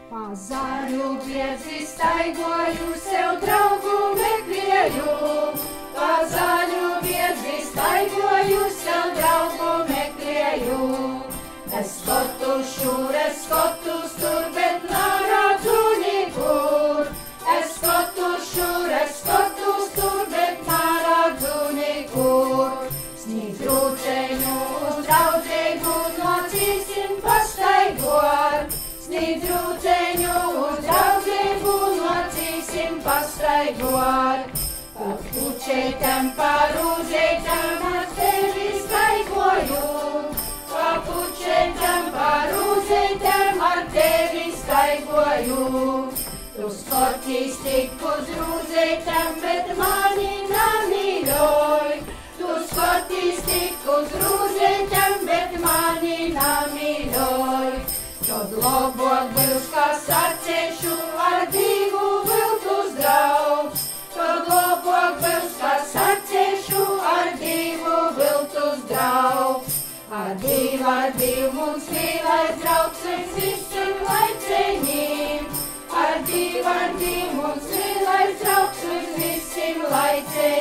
Pa zaļu biedzi staigoju, sev draugu meklēju. Pa zaļu biedzi staigoju, sev draugu meklēju. Es skotu šur, es skotu tur, bet neredzu nekur. Es skotu šur, es skotu tur, bet neredzu nekur. Snieg drūceņu uz draudzīgu, nocīsim pastaigot. Snieg drūceņu uz draudzīgu, nocīsim pastaigot. Pa pučētam, pa rūzētam, ar tevi staigoju. Pa pučētam, pa rūzētam, ar tevi staigoju. Tu skotīs tik uz rūzētam, bet mani namīļoj. Tu skotīs tik uz rūzētam, bet mani namīļoj. Tad labāk būs, kā sacēšu, ar divu viltus draugs. Tad labāk būs, kā sacēšu, ar divu viltus draugs. Ar divu mums mīlais draugs, es visiem laicēņiem. Ar divu mums mīlais draugs, es visiem laicēņiem.